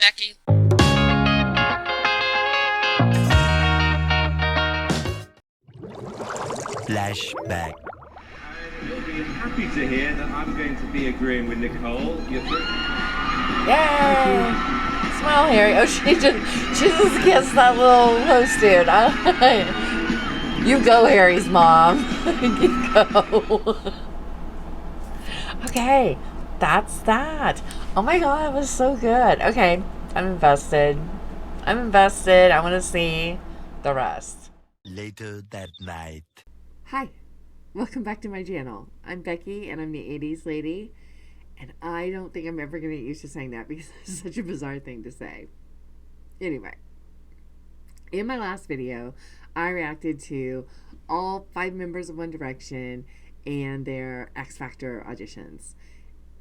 Becky. Flashback. You'll be happy to hear that I'm going to be agreeing with Nicole. Yay! Smile, Harry. Oh, she just kissed that little host dude. You go, Harry's mom. You go. Okay, that's that. Oh my god, it was so good. Okay, I'm invested. I want to see the rest. Later that night. Hi, welcome back to my channel. I'm Becky, and I'm the 80s lady. And I don't think I'm ever going to get used to saying that because it's such a bizarre thing to say. Anyway, in my last video, I reacted to all 5 members of One Direction and their X Factor auditions.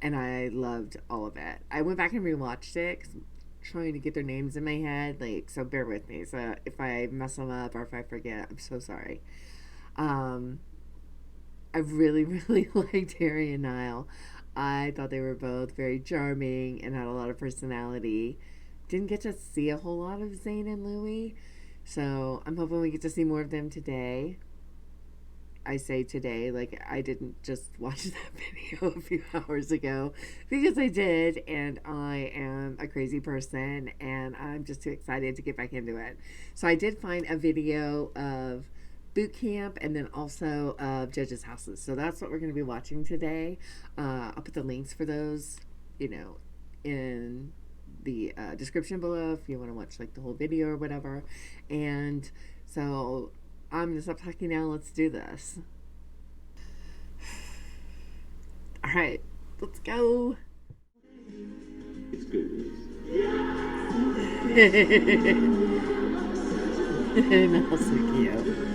And I loved all of it. I went back and rewatched it because I'm trying to get their names in my head. So bear with me. So if I mess them up or if I forget, I'm so sorry. I really, really liked Harry and Niall. I thought they were both very charming and had a lot of personality. Didn't get to see a whole lot of Zayn and Louis, so I'm hoping we get to see more of them today. I say today, like I didn't just watch that video a few hours ago, because I did, and I am a crazy person, and I'm just too excited to get back into it. So I did find a video of Bootcamp and then also of judges' houses. So that's what we're going to be watching today. I'll put the links for those, in the description below if you want to watch like the whole video or whatever. And so I'm going to stop talking now. Let's do this. All right, let's go. It's good news. That's so cute.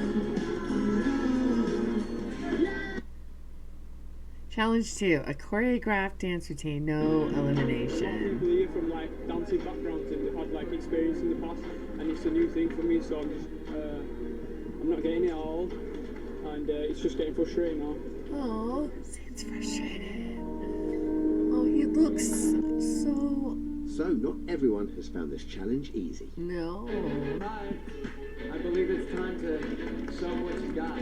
Challenge 2, a choreographed dance routine, no elimination. People from like dancing backgrounds and they've had like experience in the past, and it's a new thing for me, so I'm not getting it all, and it's just getting frustrating now. Oh, Zayn's frustrated. Oh, he looks so... So, not everyone has found this challenge easy. No. Right. I believe it's time to show what you got.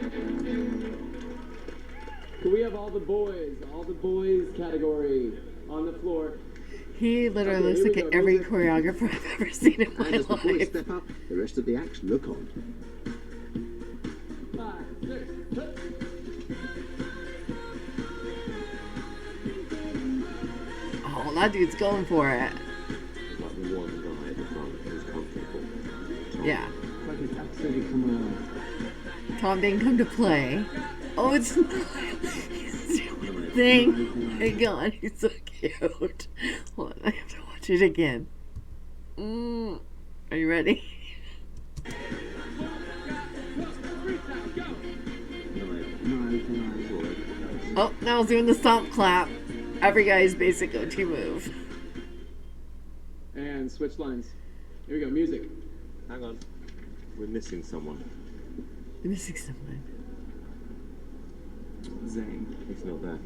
Can we have all the boys category on the floor? He literally looks like every choreographer I've ever seen in my And as the boys life. step up, the rest of the acts look on. 5, 6, 7. Oh, that dude's going for it. Like the one guy at the front who's comfortable. Yeah. Like it's absolutely come alive. Tom didn't come to play. Oh, it's Niall. He's doing the thing. Oh my god, he's so cute. Hold on, I have to watch it again. Are you ready? Oh, now he's doing the stomp clap. Every guy's basic go-to move. And switch lines. Here we go, music. Hang on. We're missing someone. You're missing someone. Zayn. He's not there.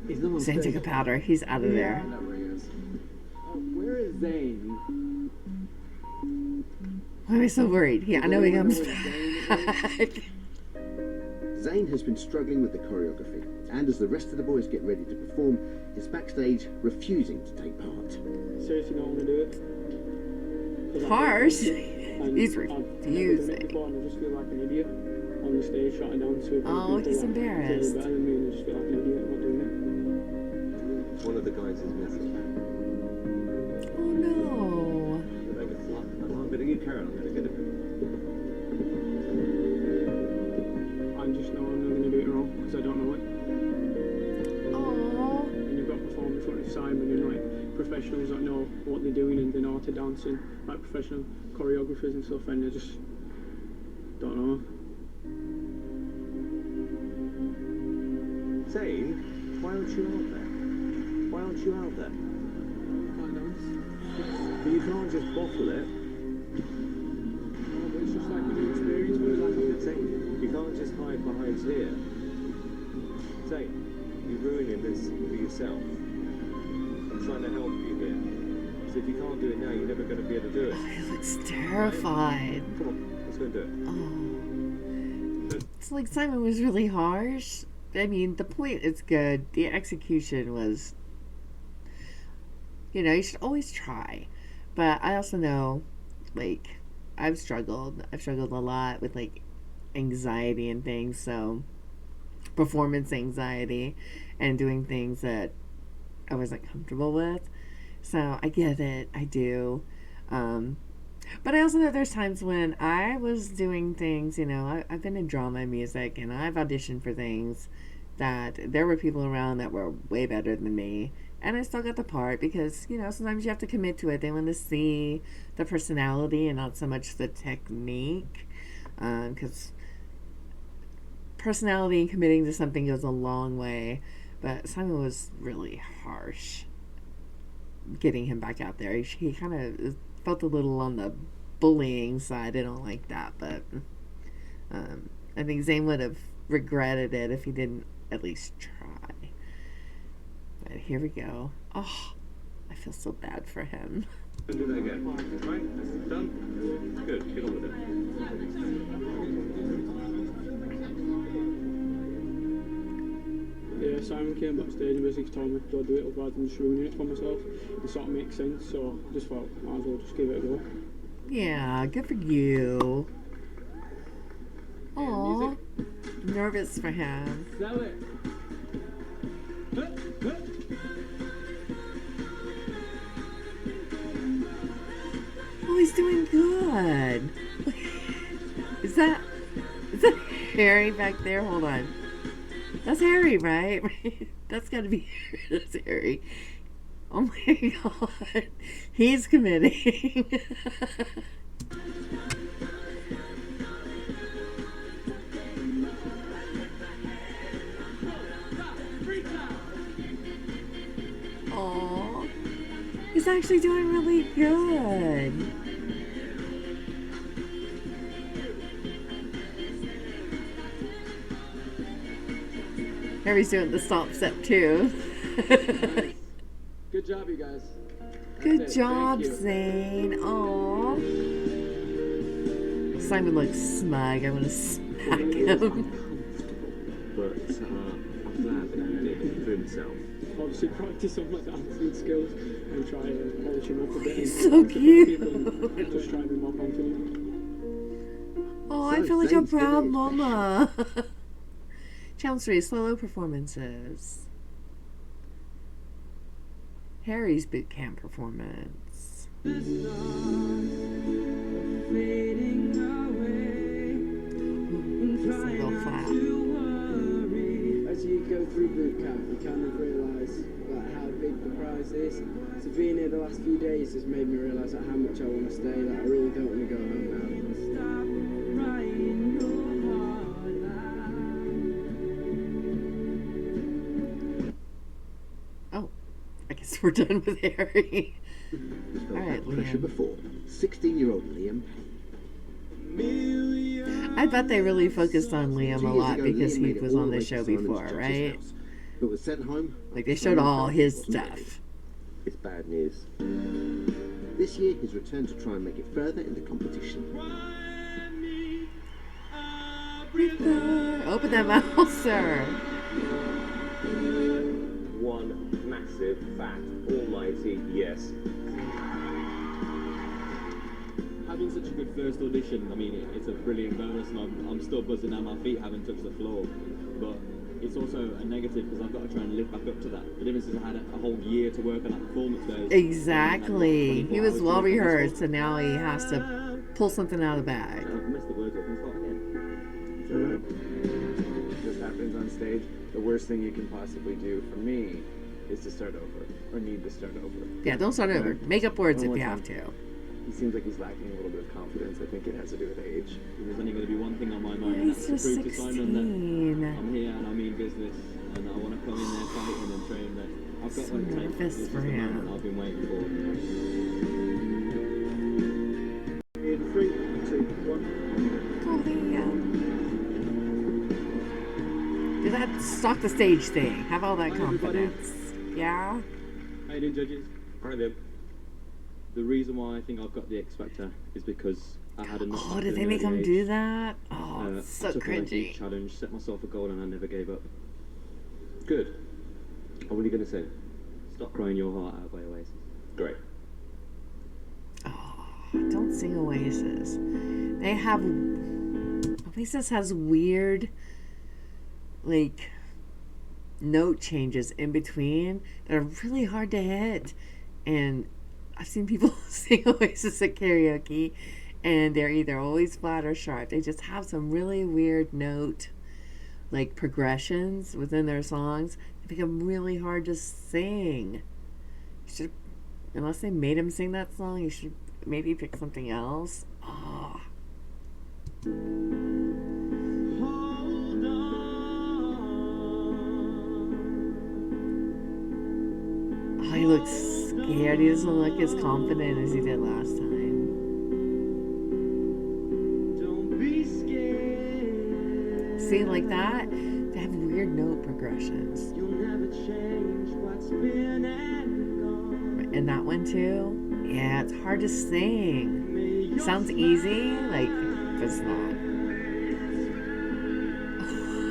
He's not on Zayn took a powder. He's out of there. I know where he is. Where is Zayn? Why am I so worried? Yeah, I know he comes back. Zayn has been struggling with the choreography, and as the rest of the boys get ready to perform, is backstage refusing to take part. Seriously, not want to do it. Harsh. And He's I've never done it refusing. before, and I just feel like an idiot on the stage shouting down to people. Oh, he's like, embarrassed. better than me, and I just feel like an idiot not doing it. One of the guys is missing. Oh no. I'm going to you, Karen. I'm going to get it. I just know I'm not going to do it wrong because I don't know it. Oh. And you've got to perform in front of Simon and like professionals that know what they're doing and they know how to dance, and like professional choreographers and stuff, and I just don't know. Zayn, why aren't you out there? Why aren't you out there? Can't dance. But you can't just bottle it. No, but it's just like a new experience for me. Like Zayn, you can't just hide behind here. Zayn, you're ruining this for yourself. I'm trying to help you here. if you can't do it now, you're never going to be able to do it. Oh, he looks terrified. Come on, let's go and do it. Oh. It's like Simon was really harsh. I mean, the point is good. The execution was, you know, you should always try. But I also know, like, I've struggled a lot with, like, anxiety and things. So, performance anxiety and doing things that I wasn't comfortable with. So, I get it. I do. But I also know there's times when I was doing things, you know, I've been in drama and music, and I've auditioned for things that there were people around that were way better than me. And I still got the part because, you know, sometimes you have to commit to it. They want to see the personality and not so much the technique. Because personality and committing to something goes a long way. But Simon was really harsh getting him back out there. He kind of felt a little on the bullying side. I don't like that. But I think Zayn would have regretted it if he didn't at least try. But here we go. Oh, I feel so bad for him. Do that again. Right? Done? Good. Get on with it. Yeah, Simon came backstage and basically told me to do it rather than just ruining it for myself. It sort of makes sense, so I just thought I might as well just give it a go. Yeah, good for you. Aww. Nervous for him. Sell it. Oh, he's doing good. Is that Harry back there? Hold on. That's Harry, right? That's gotta be that's Harry. Oh my god. He's committing. Aww. He's actually doing really good. Harry's doing the stomp step too. Good job, you guys. Good job, Zayn. Aww. Simon looks smug. I want to smack him. But I'm glad that he did it for himself. Obviously practice on my dancing skills and try and polish him up a bit. He's so cute. And just try and be more confident. Oh, I feel like a proud mama. Challenge 3, solo performances. Harry's bootcamp performance. This is a little flat. As you go through bootcamp, you kind of realise like how big the prize is. So being here the last few days has made me realise like, how much I want to stay. Like, I really don't want to go home now. Oh, I guess we're done with Harry. All right, pressure before. 16-year-old Liam Payne. I bet they really focused on Liam a lot because he was on the show before, right? But was sent home. Like they showed all his stuff. It's bad news. This year, he's returned to try and make it further in the competition. Open that mouth, sir. One massive, fat, almighty yes. Having such a good first audition, I mean, it's a brilliant bonus, and I'm still buzzing down my feet, haven't touched the floor. But it's also a negative because I've got to try and live back up to that. The difference is I had a whole year to work on that performance. Exactly. He was well rehearsed, and now he has to pull something out of the bag. I've messed the words up and start again. It just happens on stage. The worst thing you can possibly do for me is to start over, or need to start over. Yeah, don't start over. Make up words if you have to. He seems like he's lacking a little bit of confidence. I think it has to do with age. There's only going to be one thing on my mind, and that's to prove to Simon that I'm here and I mean business, and I want to come in there fighting and train that I've got what it takes. This is the moment I've been waiting for. In 3, 2, 1. Oh, do that stock the stage thing. Have all that confidence. Yeah? How you doing, judges? All right, then. The reason why I think I've got the X Factor is because I had a knockback. Oh, did they make him do that? Oh, it's so I took on a cringy. huge challenge, set myself a goal, and I never gave up. Good. What are you going to say? Stop crying your heart out by Oasis. Great. Oh, don't sing Oasis. They have... Oasis has weird, like, note changes in between that are really hard to hit. And I've seen people sing Oasis at karaoke, and they're either always flat or sharp. They just have some really weird note, like, progressions within their songs. They become really hard to sing. You should, unless they made him sing that song, you should maybe pick something else. Oh. Oh, he looks scared. He doesn't look as confident as he did last time. Don't be scared. See, like that? They have weird note progressions. You'll never change what's been and gone. And that one too? Yeah, it's hard to sing. Sounds easy, like, but it's not.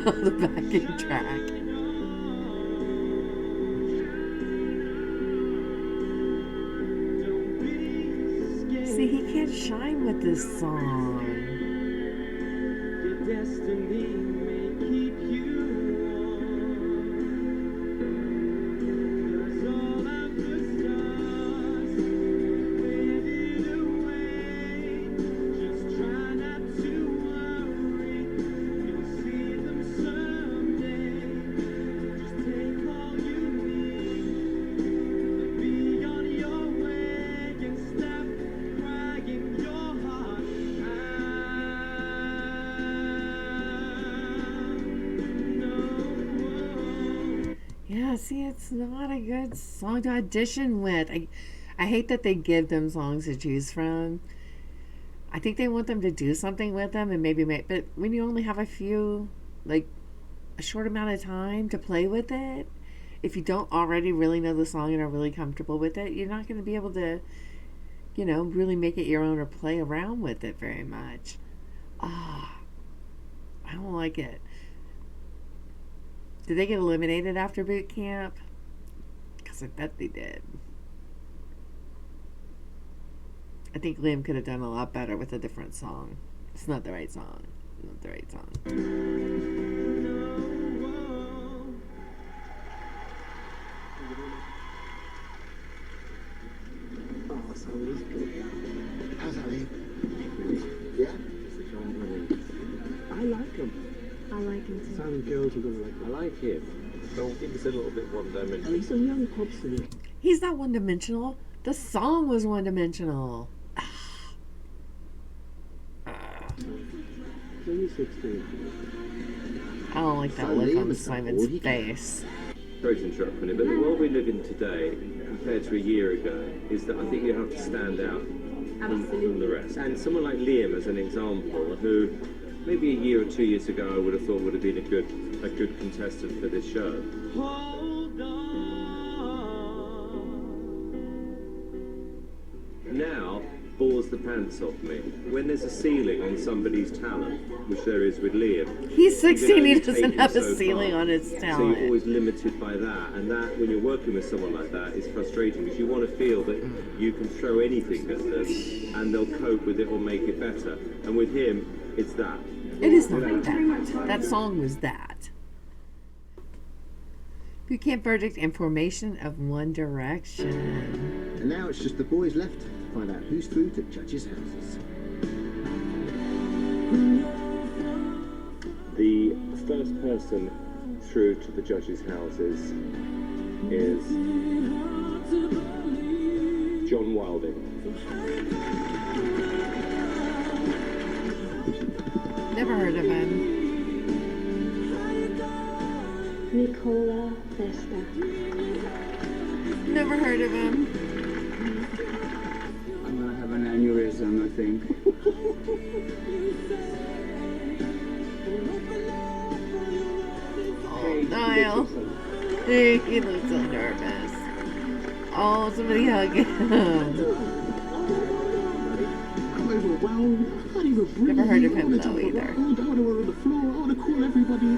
The backing track. See, he can't shine with this song. Your destiny may keep you on. There's all of the stars faded away. Just try not to worry. You'll see them someday. Just take all you need. Be on your way and stop crying your heart out. Yeah, see, it's not a good song to audition with. I hate that they give them songs to choose from. I think they want them to do something with them and maybe make, but when you only have a few, like, a short amount of time to play with it, if you don't already really know the song and are really comfortable with it, you're not going to be able to, you know, really make it your own or play around with it very much. Ah, I don't like it. Did they get eliminated after boot camp? Because I bet they did. I think Liam could have done a lot better with a different song. It's not the right song. Not the right song. Oh, so he's good. How's that, Liam? Yeah? I like him. I like him too. Some girls are going to like him. I like him. I think he's a little bit one-dimensional. He's a young popsicle. He's not one-dimensional. The song was one-dimensional. He's only 16. I don't like that look on Simon's face. Sorry to interrupt me, but the world we live in today, compared to a year ago, is that I think you have to stand out from the rest. And someone like Liam, as an example, who maybe a year or 2 years ago I would have thought would have been a good contestant for this show. Hold on. Now balls the pants off me. When there's a ceiling on somebody's talent, which there is with Liam. He's 16, he doesn't have so a ceiling far. on his So talent. you're always limited by that, and that when you're working with someone like that is frustrating because you want to feel that you can throw anything at them and they'll cope with it or make it better. And with him, it's that. It is not that. That song was that. Bootcamp verdict and formation of One Direction. And now it's just the boys left to find out who's through to judges' houses. The first person through to the judges' houses is John Wilding. Never heard of him. Nicola Festa. Never heard of him. I'm gonna have an aneurysm, I think. Oh, Niall. He looks so nervous. Oh, somebody hug him. I'm overwhelmed. I can't even breathe. Never heard of him, I wanna though, jump either. around. I want to roll on the floor. I want to call everybody.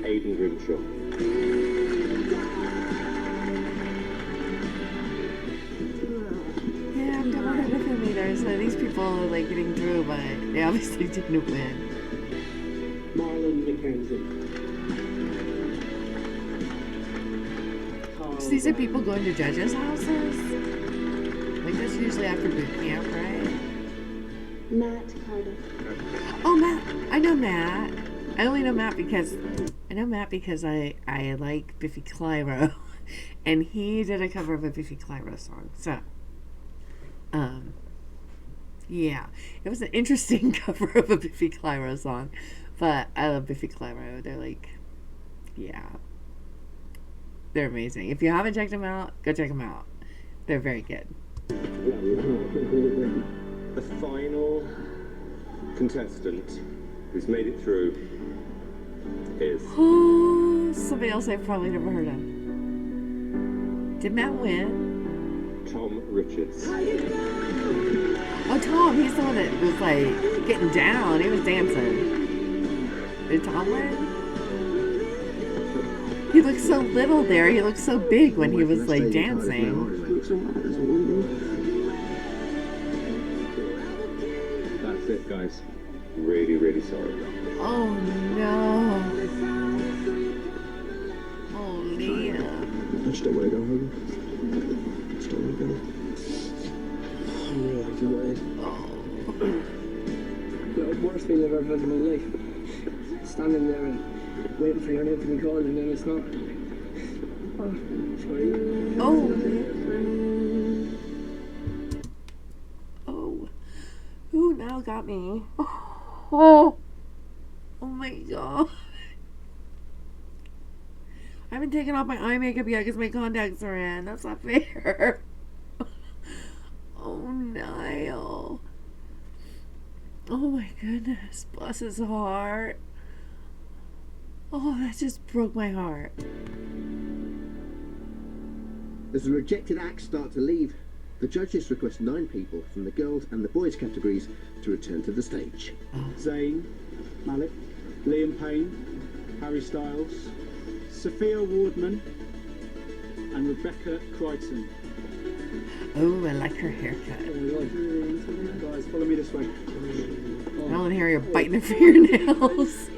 Aidan Grimshaw. Yeah, I've never heard of him either. So these people are like getting through, but they obviously didn't win. Marlon McKenzie. So these are people going to judges' houses? Like that's usually after boot camp, right? Matt Carter. Oh, Matt. I know Matt. I only know Matt because I like Biffy Clyro, and he did a cover of a Biffy Clyro song. So, yeah, it was an interesting cover of a Biffy Clyro song, but I love Biffy Clyro. They're like, yeah, they're amazing. If you haven't checked them out, go check them out. They're very good. The final contestant who's made it through is... Oh, somebody else I've probably never heard of. Did Matt win? Tom Richards. Oh, Tom, he's the one that was like getting down. He was dancing. Did Tom win? He looked so little there. He looked so big when he was like dancing. That's it, guys. Really, really sorry. Oh no. Oh, Liam. I just don't want to go home. I just don't want to go. I'm really gutted. The worst thing I've ever had in my life. Standing there and waiting for your name to be called and then it's not. Oh, sorry. Oh. Oh. Ooh, now got me. Oh. Oh my god. I haven't taken off my eye makeup yet because my contacts are in. That's not fair. Oh, Niall. Oh my goodness. Bless his heart. Oh, that just broke my heart. As the rejected acts start to leave, the judges request 9 people from the girls and the boys categories to return to the stage. Zayn, Malik, Liam Payne, Harry Styles, Sophia Wardman, and Rebecca Crichton. Oh, I like her haircut. Guys, follow me this way. Niall and Harry are biting their fingernails.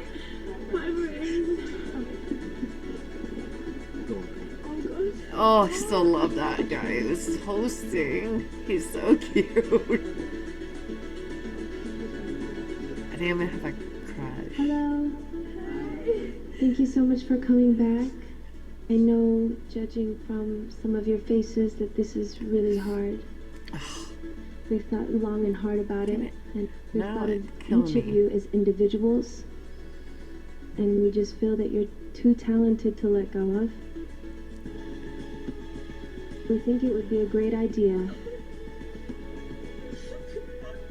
Oh, I still love that guy who's hosting. He's so cute. I think I'm gonna have a crush. Hello. Thank you so much for coming back. I know, judging from some of your faces, that this is really hard. We've thought long and hard about it, and we've thought of each of you as individuals, and we just feel that you're too talented to let go of. We think it would be a great idea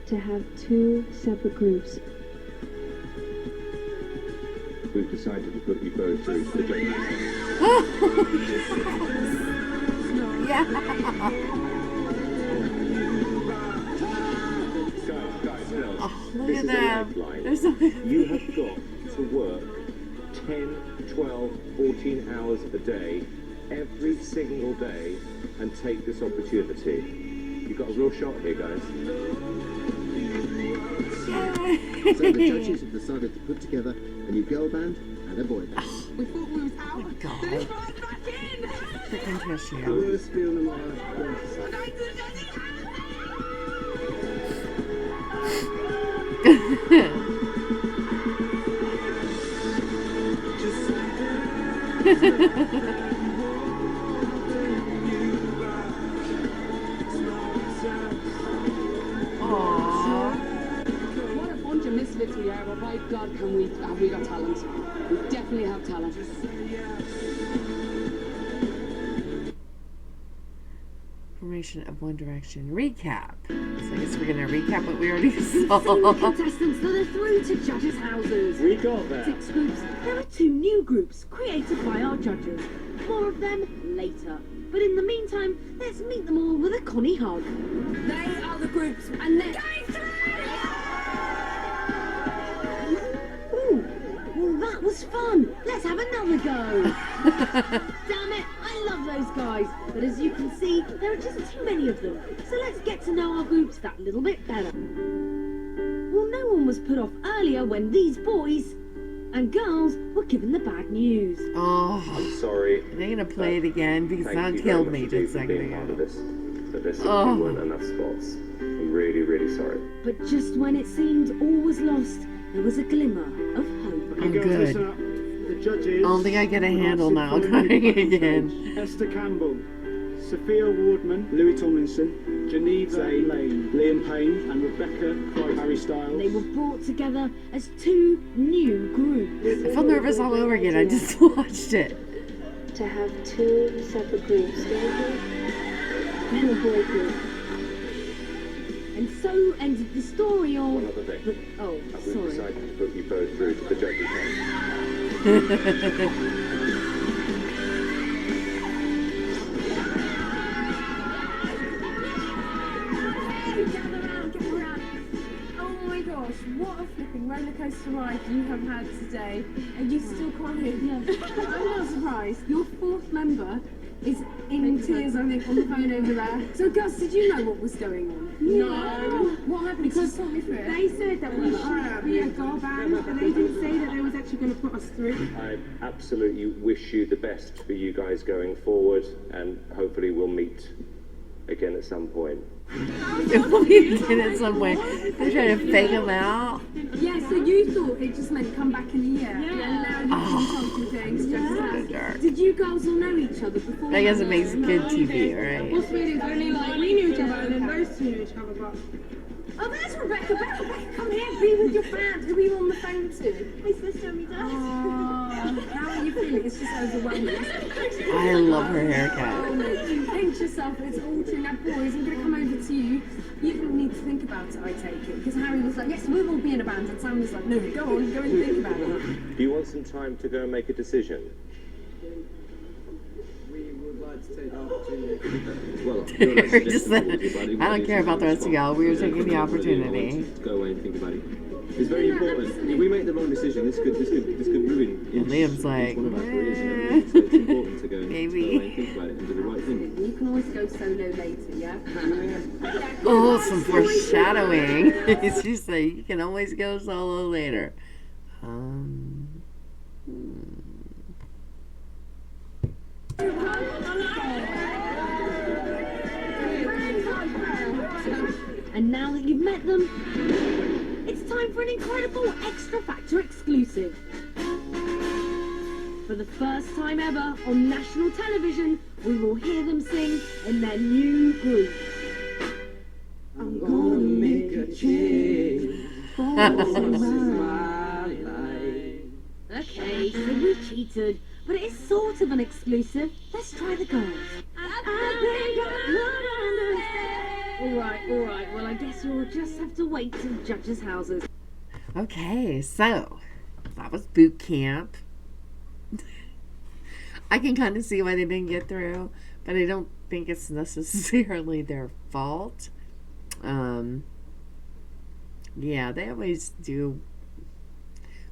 to have 2 separate groups. We've decided to put you both through the judges. Yeah. Guys, girls, Oh, look this at is a them. lifeline. They're so You have got to work 10, 12, 14 hours a day, every single day, and take this opportunity. You've got a real shot here, guys. So the judges have decided to put together a new girl band and a boy band. We thought we was out. Oh my god. Then it brought us back in. Freaking tissue. Worst feeling in my life. What a bunch of misfits we are, but by God, have we got talent. We definitely have talent. Formation of One Direction recap. So I guess we're gonna recap what we already saw. Contestants that are through to judges' houses. We got there. 6 groups. There are 2 new groups created by our judges. More of them later. But in the meantime, let's meet them all with a Connie hug. They are the groups, and they're going through! Ooh, well that was fun. Let's have another go. Damn it, I love those guys. But as you can see, there are just too many of them. So let's get to know our groups that little bit better. Well, no one was put off earlier when these boys and girls were given the bad news. Oh, I'm sorry. They're gonna play it again because Thank that you killed very me much indeed just a for second being part of ago. this, but there simply weren't enough spots. I'm really, really sorry. But just when it seemed all was lost, there was a glimmer of hope. I'm girls, good. listen up. The judges. I don't think I get a handle now. Massive Crying point again. Esther Campbell, Sophia Wardman, Louis Tomlinson, Geneva Zayn, Liam Payne, and Rebecca Harry Styles. They were brought together as two new groups. I feel nervous all over again. I just watched it. To have two separate groups, girl and a boy group. And so ended the story of... One other thing. Oh, We've sorry. decided to put you both through to the judges' house. Gather round. Oh my gosh, what a flipping rollercoaster ride you have had today. And you still crying. Yeah. I'm not surprised. Your fourth member is in tears, I think, on the phone over there. So, Gus, did you know what was going on? No. What happened? Because Talk me through it. they said that we should be a girl band, but they didn't say that they was actually going to put us through. I absolutely wish you the best for you guys going forward, and hopefully we'll meet again at some point. We'll meet again at some point. They're trying to fake them out. Yeah, so you thought it just meant come back in a year. Yeah. And now you've been talking things. Did you girls all know each other before? I guess it makes good TV, right? What's weird is only like we knew each other and then those two knew each other, but... Oh, there's Rebecca. Rebecca, come here. Be with your fans. Who are you on the phone to? My sister and my dad. How are you feeling? It's just overwhelming. I love her haircut. Pinch yourself. It's all true. Now, boys, I'm going to come over to you. You don't need to think about it, I take it. Because Harry was like, yes, we'll all be in a band. And Sam was like, no, go on, go and think about it. Do you want some time to go and make a decision? We would like to take the opportunity. Well, Just said, I don't care about the rest of y'all. We were taking the opportunity. Go away and think about it. It's very important. If we make the wrong decision, this could ruin. Liam's like, one of our careers. So it's important to go and maybe. go away and think about it and do the right thing. You can always go solo later, yeah? Oh, some foreshadowing. She's like, you can always go solo later. And now that you've met them, it's time for an incredible Extra Factor exclusive. For the first time ever on national television, we will hear them sing in their new group. I'm gonna make a change. Okay, so we cheated, but it is sort of an exclusive. Let's try the girls. Alright, well I guess you'll just have to wait till judges' houses. Okay, so that was boot camp. I can kind of see why they didn't get through, but I don't think it's necessarily their fault. Yeah, they always do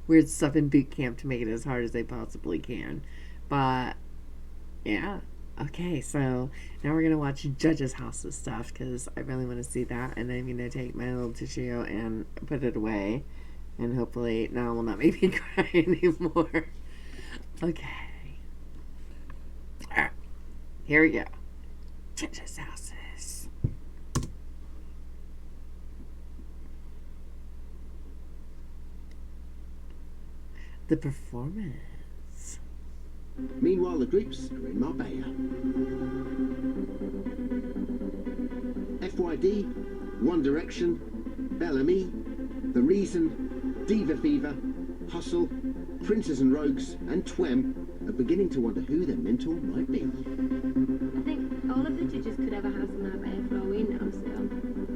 weird stuff in boot camp to make it as hard as they possibly can. But yeah, okay, so now we're gonna watch Judges' Houses stuff because I really want to see that, and I'm gonna take my little tissue and put it away, and hopefully Niall will not make me cry anymore. Okay, all right, here we go. Judges' Houses. The performance. Meanwhile, the groups are in Marbella. FYD, One Direction, Bellamy, The Reason, Diva Fever, Hustle, Princes and Rogues, and Twem are beginning to wonder who their mentor might be. I think all of the judges could have a house in Marbella for all we know, so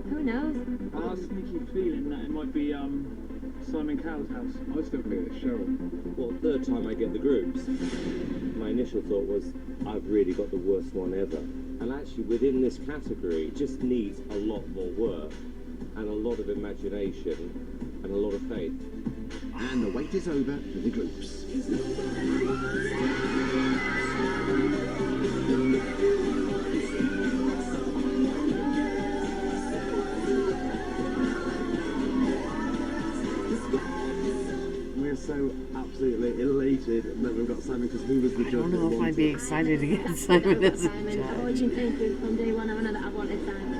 who knows? I have a sneaky feeling that it might be Simon Cowell's house. I still think it's Cheryl. Well, third time I get the groups. my initial thought was, I've really got the worst one ever. And actually, within this category, it just needs a lot more work and a lot of imagination and a lot of faith. And the wait is over for the groups. We're so absolutely elated that we've got Simon, because he was the judge. I don't know if I'd be excited to get Simon as a judge. I've always been thinking from day one, I know that I wanted Simon.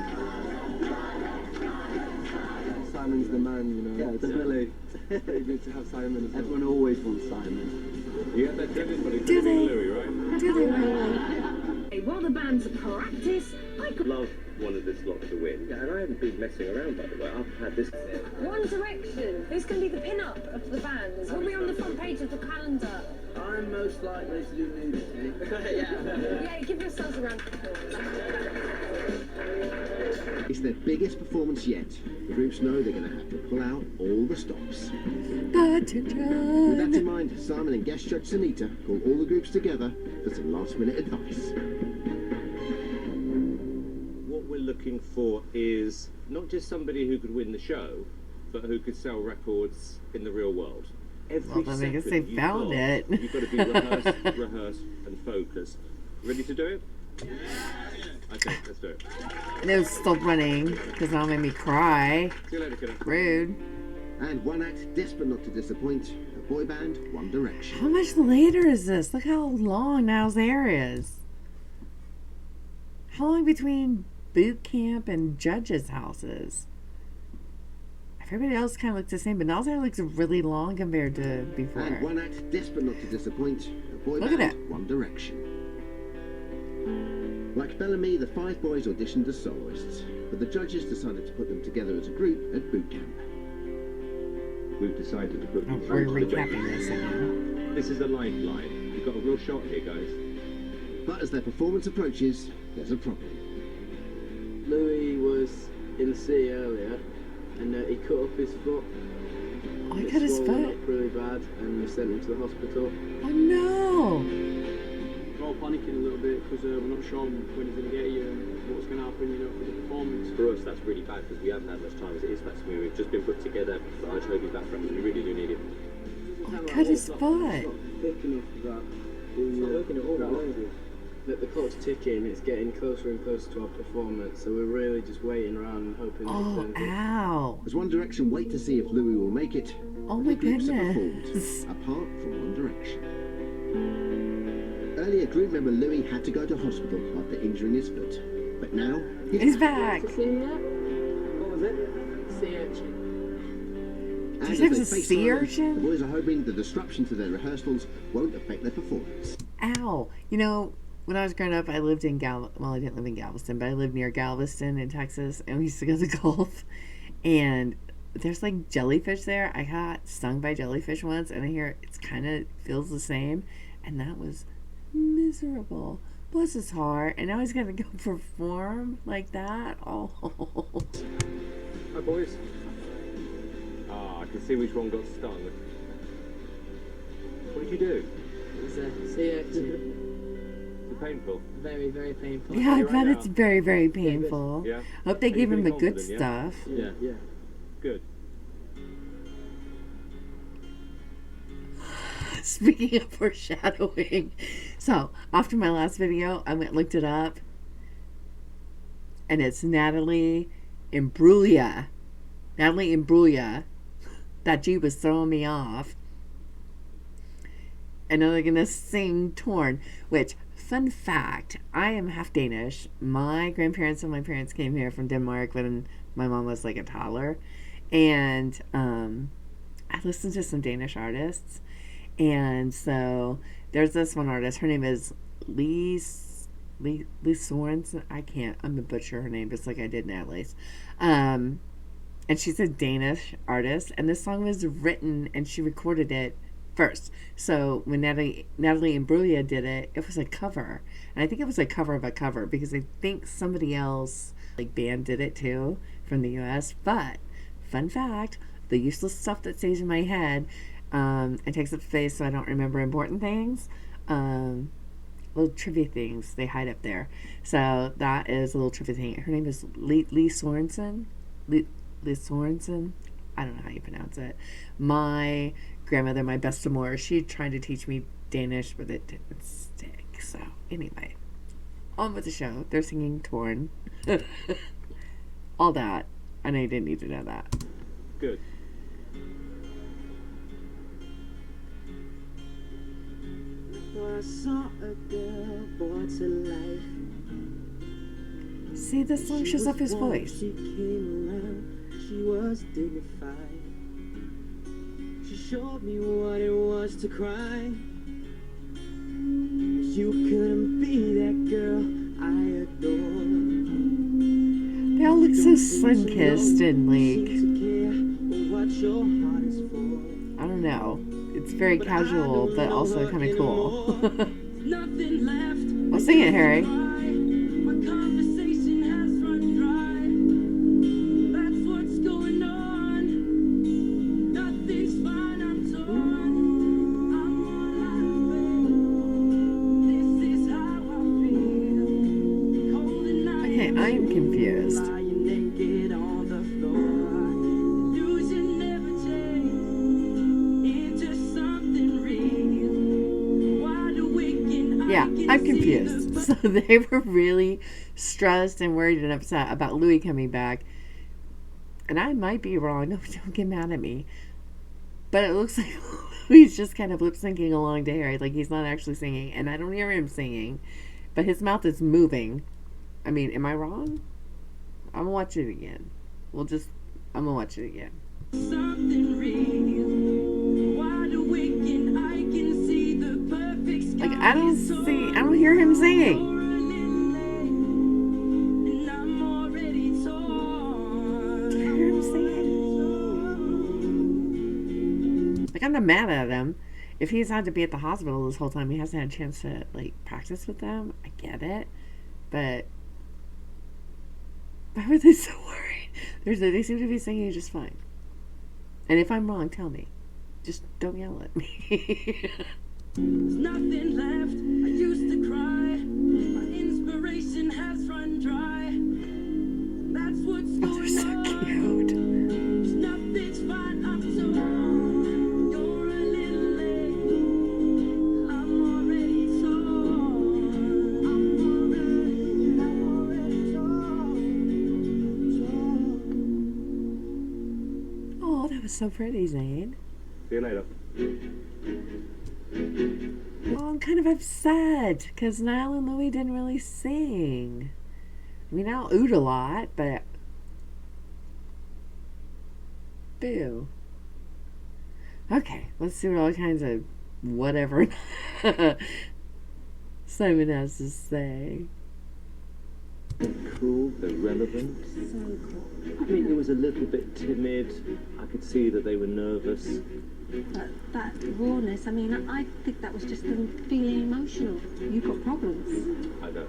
Simon's the man, you know. Yeah, definitely. Very good to have Simon as well. Everyone always wants Simon. You get that credit for Do they? Louis, right? Do they really? While the bands practice, I could Love wanted this lot to win. Yeah, and I haven't been messing around, by the way. I've had this. One Direction. Who's going to be the pin-up of the bands? Who'll be on the front page of the calendar? I'm most likely to do nudity. Yeah, give yourselves a round of applause. It's their biggest performance yet. The groups know they're going to have to pull out all the stops. Attention! With that in mind, Simon and guest judge Sunita call all the groups together for some last-minute advice. What we're looking for is not just somebody who could win the show, but who could sell records in the real world. Every Well, then I guess second they you've found got, it. You've got to be rehearsed, and focused. Ready to do it? Okay, let's do it. No, stop running, because that'll make me cry. See you later, kiddo. Rude. And one act desperate not to disappoint, the boy band One Direction. How much later is this? Look how long Niall's hair is. How long between boot camp and judges' houses? Everybody else kind of looks the same, but Niall's hair looks really long compared to before. And one act desperate not to disappoint, the boy Look at band it. One Direction. Like Bellamy, the five boys auditioned as soloists, but the judges decided to put them together as a group at Bootcamp. We've decided to put them We're through to the recapping judges. this again. This is a lifeline. You've got a real shot here, guys. But as their performance approaches, there's a problem. Louis was in the sea earlier, and he cut up his foot. Oh, he It cut his swollen foot? up really bad, and we sent him to the hospital. Oh no! We're all panicking a little bit because we're not sure when he's going to get here and what's going to happen, you know, for the performance. For us, that's really bad because we haven't had much time as it is. That's we've just been put together. But I hope he's back from it. We really do need him. Oh, cut his It's foot. not thick enough that It's not working at all, that the clock's ticking. It's getting closer and closer to our performance, so we're really just waiting around and hoping. Oh, ow. As One Direction wait to see if Louis will make it, Oh all my the groups have goodness. performed, apart from One Direction. Earlier, group member Louis had to go to hospital after injuring his foot, but now He's back. What was it? Sea urchin. And Did as you have they a face sea silence, urchin? the boys are hoping the disruption to their rehearsals won't affect their performance. Ow. You know, when I was growing up, I lived in well, I didn't live in Galveston, but I lived near Galveston in Texas, and we used to go to the Gulf, and there's like jellyfish there. I got stung by jellyfish once, and I hear it's kind of feels the same, and that was miserable. Bless his heart, and now he's gonna go perform like that. Oh. Hi, boys. Ah, I can see which one got stung. What did you do? It was a sea urchin. Is it painful? Very, very painful. Yeah, I right bet now? it's very, very painful. Yeah. Hope they Are you gave him the feeling good confident, yeah? stuff. Yeah. Yeah. Good. Speaking of foreshadowing, so after my last video, I went and looked it up, and it's Natalie Imbruglia. Natalie Imbruglia. That G was throwing me off. And then they're gonna sing "Torn," which, fun fact, I am half Danish. My grandparents and my parents came here from Denmark when my mom was like a toddler, and I listened to some Danish artists. And so there's this one artist. Her name is Lise Sorensen. I'm gonna butcher her name just like I did Natalie's. And she's a Danish artist. And this song was written and she recorded it first. So when Natalie Imbruglia did it, it was a cover. And I think it was a cover of a cover because I think somebody else, like band, did it too from the US. But fun fact, the useless stuff that stays in my head. It takes up space so I don't remember important things. little trivia things they hide up there. So that is a little trivia thing. Her name is Lee Sorensen. Lee Sorensen. I don't know how you pronounce it. My grandmother, my bestemor, she tried to teach me Danish, but it didn't stick. So anyway, on with the show. They're singing Torn. All that. I know you didn't need to know that. Good. I saw a girl brought to life. See, this song shows off his voice. She came around, she was dignified. She showed me what it was to cry. You couldn't be that girl I adore. They all look so sun-kissed and like, I don't know. It's very casual, but also kind of cool. Well, sing it, Harry. Okay, I am confused. Yeah, I'm confused. So they were really stressed and worried and upset about Louis coming back. And I might be wrong. No, don't get mad at me. But it looks like Louis just kind of lip syncing along to Harry. Like he's not actually singing. And I don't hear him singing. But his mouth is moving. I mean, am I wrong? I'm gonna watch it again. I'm gonna watch it again. Something real. Wide awake and I can see the perfect sky. Like I don't hear him singing. And I'm already torn. Do you hear him singing? Like I'm not mad at him. If he's had to be at the hospital this whole time, he hasn't had a chance to like practice with them. I get it, but why were they so worried? They seem to be singing just fine. And if I'm wrong, tell me. Just don't yell at me. There's nothing left. I used to cry. My inspiration has run dry. That's what's going on. They're so cute. Nothing's fine. I'm torn. You're a little late. I'm already torn. I'm already torn. Oh, that was so pretty, Zayn. See you later. Oh, I'm kind of upset because Niall and Louis didn't really sing. I mean, I'll oot a lot, but boo. Okay, let's see what all kinds of whatever Simon has to say. Cool, they're relevant. So cool. I mean, it was a little bit timid. I could see that they were nervous. But that rawness, I mean, I think that was just them feeling emotional. You've got problems. I know.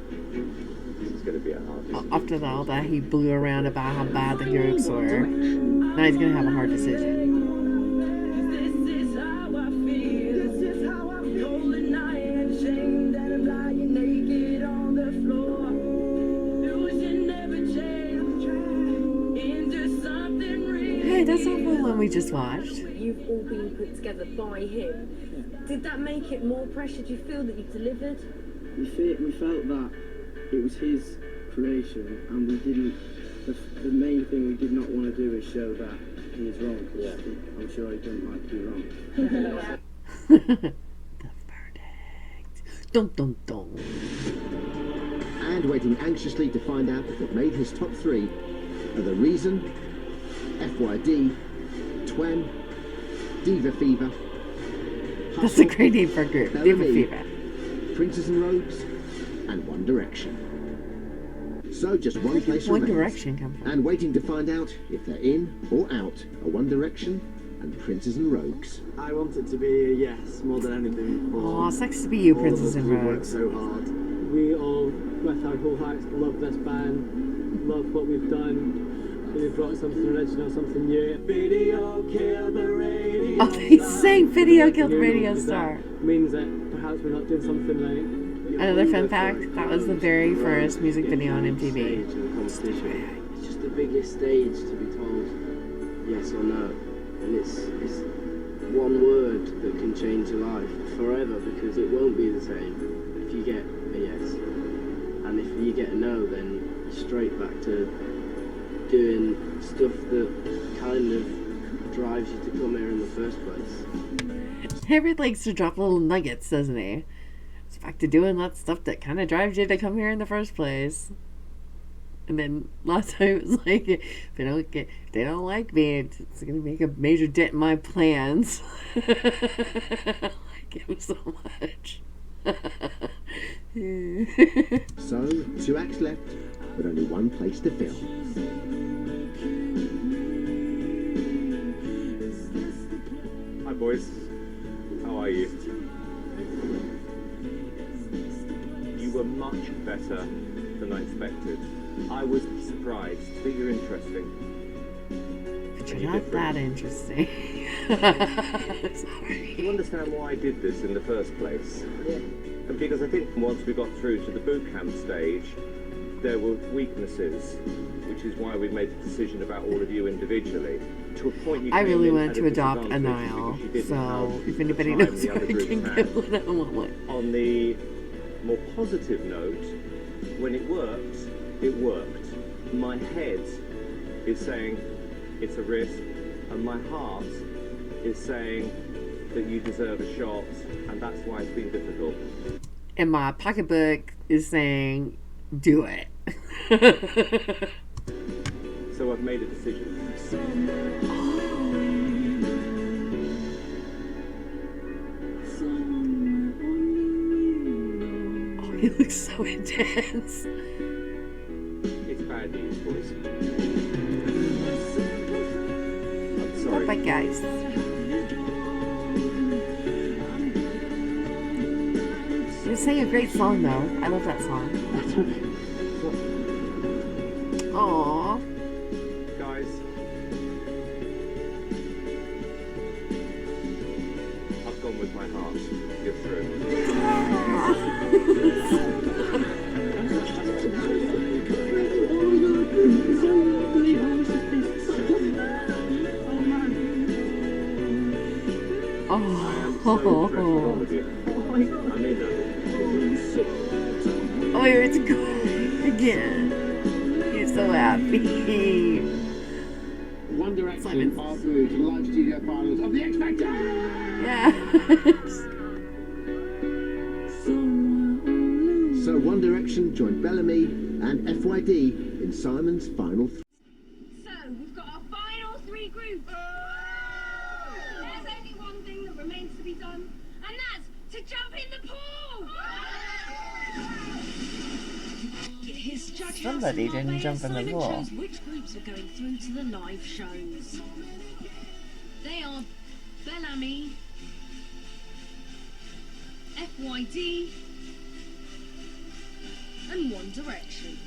This is going to be a hard decision. After all that he blew around about how bad the jokes were, now he's going to have a hard decision. This is how I feel. This is how I feel. Cold and I am ashamed that I'm lying naked on the floor. Losing never change into something real. Hey, that's not the one we just watched. You've all been put together by him. Did that make it more pressure? Do you feel that you've delivered? We felt that it was his creation, and we didn't. The main thing we did not want to do is show that he is wrong. Yeah. I'm sure he doesn't like to be wrong. The verdict. Dun dun dun. And waiting anxiously to find out if it made his top three are The Reason, FYD, Twem, Diva Fever. That's a great name for a group. Diva Fever. Princes and Rogues, and One Direction. So just one place One remains. Direction come from. And waiting to find out if they're in or out are One Direction and Princes and Rogues. I want it to be a yes more than anything. Aw, sucks to be you, Princes and We worked Rogues. so hard. We all, with our whole hearts, love this band, love what we've done. We brought something original, something new. Video killed the radio. Oh, they sang Video Killed the Radio Star. Means that perhaps perhaps we're not doing something like. Another fun fact, that was the very first music video on MTV. It's just the biggest stage to be told yes or no. And it's one word that can change your life forever, because it won't be the same if you get a yes. And if you get a no, then straight back to doing stuff that kind of drives you to come here in the first place. Harry likes to drop little nuggets, doesn't he? It's back to doing that stuff that kind of drives you to come here in the first place. And then last time it was like, if they don't like me, it's gonna make a major dent in my plans. I like him so much. So, 2 acts left, but only one place to film. Hi boys, how are you? You were much better than I expected. I was surprised that you're interesting. But you're not that interesting. Sorry. You understand why I did this in the first place? Yeah. And because I think once we got through to the bootcamp stage, there were weaknesses, which is why we made the decision about all of you individually. To a point you I really came in wanted at to a adopt a disadvantage Niall, because you didn't so have if anybody the knows time the where other I groups can had. get one, I want one. On the more positive note, when it worked, it worked. My head is saying it's a risk, and my heart is saying that you deserve a shot, and that's why it's been difficult. And my pocketbook is saying, do it. So I've made a decision. Oh, he looks so intense. It's bad news, boys. I'm sorry. Bye, guys. You're saying a great song, though. I love that song. Aww. Guys, I've gone with my heart. You're through. I am so impressed with all of you. I mean that. Oh, it's good again. He's so happy. One Direction are through to the live studio finals of the X Factor. Yes. So One Direction joined Bellamy and FYD in Simon's final So, we've got our final 3 groups. There's only one thing that remains to be done, and that's to jump in the pool! Somebody didn't jump in the pool. Which groups are going through to the live shows? They are Bellamy, FYD, and One Direction.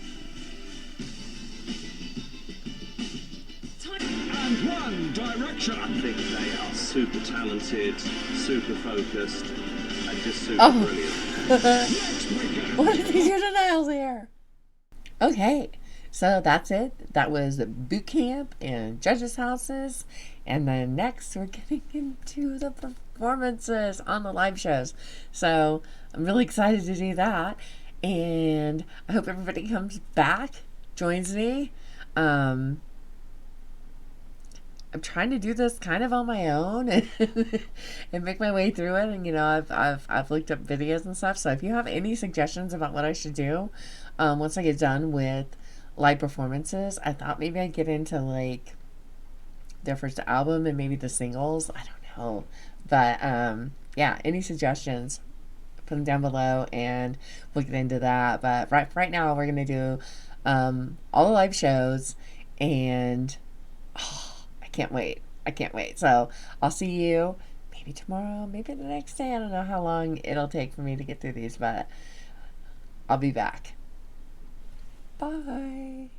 And One Direction. I think they are super talented, super focused, and just super brilliant. What did he do to Niall's hair? Okay, so that's it. That was Bootcamp and Judges' Houses. And then next we're getting into the performances on the live shows. So I'm really excited to do that. And I hope everybody comes back, joins me. I'm trying to do this kind of on my own and make my way through it. And I've looked up videos and stuff. So if you have any suggestions about what I should do, once I get done with live performances, I thought maybe I'd get into like their first album and maybe the singles. I don't know, but yeah, any suggestions, put them down below and we'll get into that. But right now we're gonna do all the live shows, and I can't wait. So I'll see you maybe tomorrow, maybe the next day. I don't know how long it'll take for me to get through these, but I'll be back. Bye.